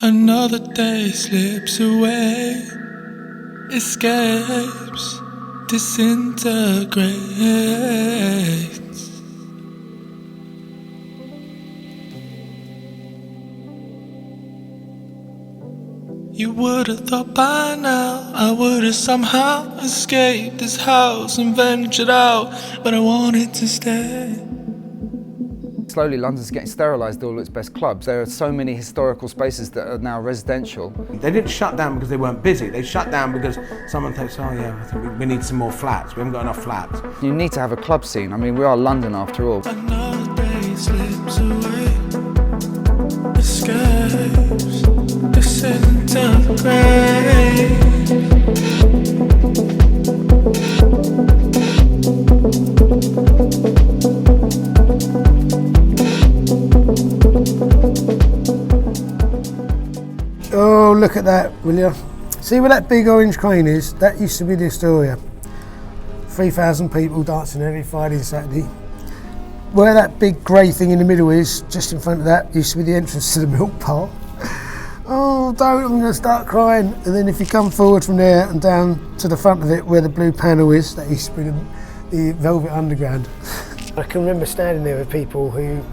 Another day slips away, escapes, disintegrates. You would have thought by now I would have somehow escaped this house and ventured out, but I wanted to stay. Slowly London's getting sterilised all its best clubs. There are so many historical spaces that are now residential. They didn't shut down because they weren't busy. They shut down because someone thinks, oh yeah, I think we need some more flats. We haven't got enough flats. You need to have a club scene. I mean, we are London after all. Another day slips away, escapes, disintegrates. Oh, look at that, will you? See where that big orange crane is? That used to be the Astoria. 3,000 people dancing every Friday and Saturday. Where that big grey thing in the middle is, just in front of that, used to be the entrance to the milk bar. Oh, don't, I'm going to start crying. And then if you come forward from there and down to the front of it where the blue panel is, that used to be the Velvet Underground. I can remember standing there with people who,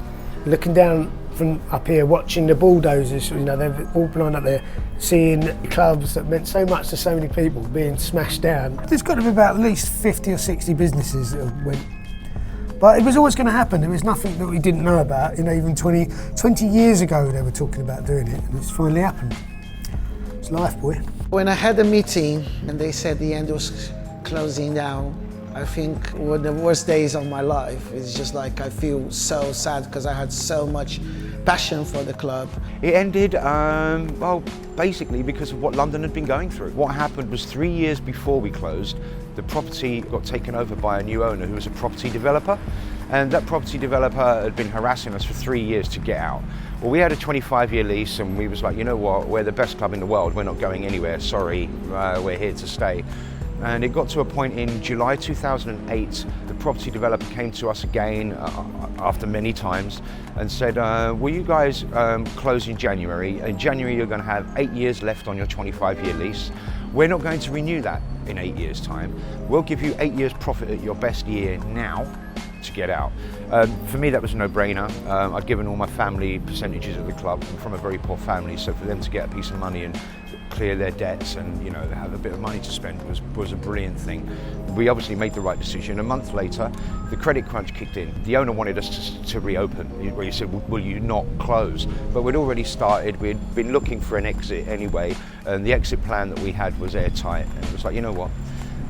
looking down from up here, watching the bulldozers, you know, they're all blind up there, seeing clubs that meant so much to so many people being smashed down. There's got to be about at least 50 or 60 businesses that went. But it was always going to happen. There was nothing that we didn't know about. You know, even 20 years ago they were talking about doing it, and it's finally happened. It's life, boy. When I had a meeting and they said the end was closing down, I think one of the worst days of my life. It's just like I feel so sad because I had so much passion for the club. It ended, well, basically because of what London had been going through. What happened was 3 years before we closed, the property got taken over by a new owner who was a property developer. And that property developer had been harassing us for 3 years to get out. Well, we had a 25-year lease and we was like, you know what, we're the best club in the world, we're not going anywhere, sorry, we're here to stay. And it got to a point in July 2008, the property developer came to us again after many times and said, will you guys close in January? In January you're going to have 8 years left on your 25-year lease. We're not going to renew that in 8 years' time. We'll give you 8 years profit at your best year now to get out. For me that was a no-brainer. I'd given all my family percentages of the club. I'm from a very poor family, so for them to get a piece of money and clear their debts and, you know, have a bit of money to spend was a brilliant thing. We obviously made the right decision. A month later, the credit crunch kicked in. The owner wanted us to reopen, where he said, will you not close? But we'd already started, we'd been looking for an exit anyway, and the exit plan that we had was airtight. And it was like, you know what,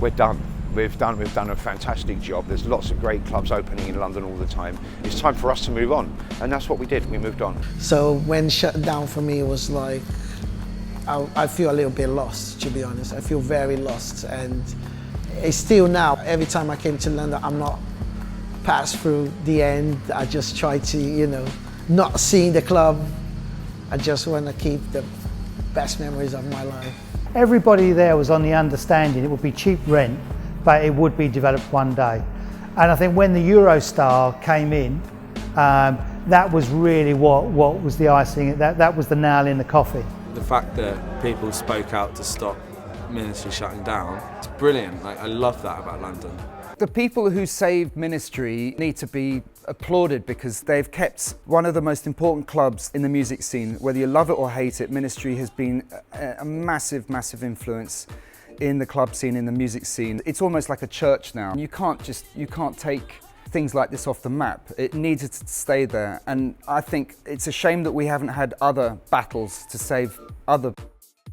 we're done. We've done a fantastic job. There's lots of great clubs opening in London all the time. It's time for us to move on. And that's what we did, we moved on. So when shut down for me, it was like, I feel a little bit lost, to be honest. I feel very lost, and it's still now. Every time I came to London, I'm not passed through the end. I just try to, you know, not seeing the club. I just want to keep the best memories of my life. Everybody there was on the understanding it would be cheap rent, but it would be developed one day. And I think when the Eurostar came in, that was really what was the icing. That was the nail in the coffin. The fact that people spoke out to stop Ministry shutting down, it's brilliant. Like, I love that about London. The people who saved Ministry need to be applauded because they've kept one of the most important clubs in the music scene. Whether you love it or hate it, Ministry has been a massive, massive influence in the club scene, in the music scene. It's almost like a church now. You can't take things like this off the map. It needed to stay there, and I think it's a shame that we haven't had other battles to save other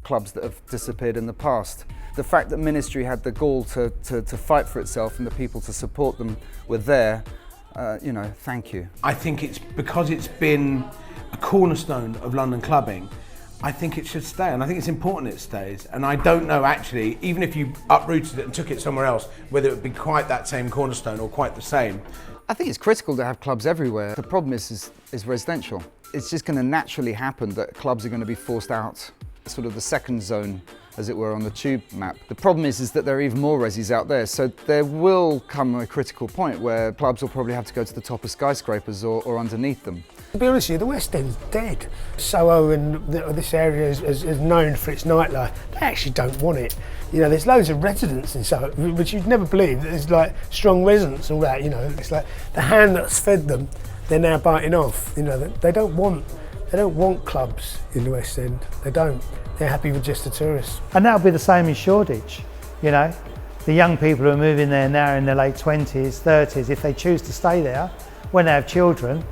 clubs that have disappeared in the past. The fact that Ministry had the gall to fight for itself and the people to support them were there, you know, thank you. I think it's because it's been a cornerstone of London clubbing, I think it should stay, and I think it's important it stays. And I don't know actually, even if you uprooted it and took it somewhere else, whether it would be quite that same cornerstone or quite the same. I think it's critical to have clubs everywhere. The problem is residential. It's just going to naturally happen that clubs are going to be forced out, sort of the second zone, as it were, on the tube map. The problem is that there are even more resis out there, so there will come a critical point where clubs will probably have to go to the top of skyscrapers or underneath them. To be honest with you, the West End's dead. Soho and this area is known for its nightlife. They actually don't want it. You know, there's loads of residents in Soho, which you'd never believe. There's like strong residents and all that, you know. It's like the hand that's fed them, they're now biting off. You know, they don't want clubs in the West End. They don't. They're happy with just the tourists. And that'll be the same in Shoreditch, you know. The young people who are moving there now in their late 20s, 30s, if they choose to stay there, when they have children,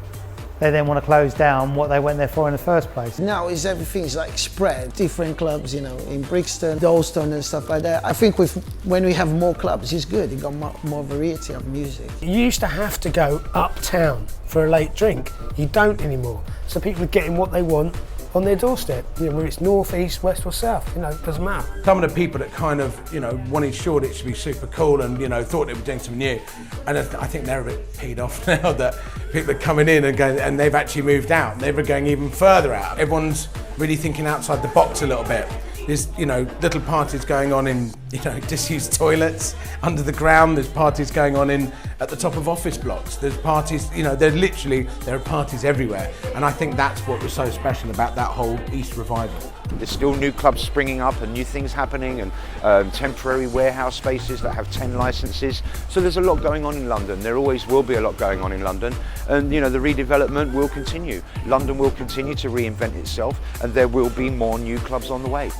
they then want to close down what they went there for in the first place. Now everything's like spread, different clubs, you know, in Brixton, Dalston and stuff like that. I think when we have more clubs, it's good. You got more variety of music. You used to have to go uptown for a late drink. You don't anymore. So people are getting what they want on their doorstep, you know, whether it's north, east, west or south, you know, it doesn't matter. Some of the people that kind of, you know, wanted Shoreditch to be super cool and, you know, thought they were doing something new. And I think they're a bit peed off now that people are coming in and going, and they've actually moved out. They were going even further out. Everyone's really thinking outside the box a little bit. There's, you know, little parties going on in, you know, disused toilets under the ground. There's parties going on at the top of office blocks. There's parties, you know, there are parties everywhere. And I think that's what was so special about that whole East revival. There's still new clubs springing up and new things happening, and temporary warehouse spaces that have 10 licenses. So there's a lot going on in London. There always will be a lot going on in London. And, you know, the redevelopment will continue. London will continue to reinvent itself, and there will be more new clubs on the way.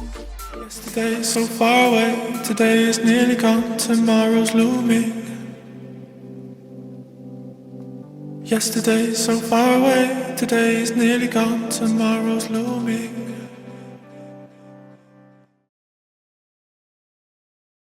Yesterday is so far away, today is nearly gone, tomorrow's looming. Yesterday is so far away, today is nearly gone, tomorrow's looming.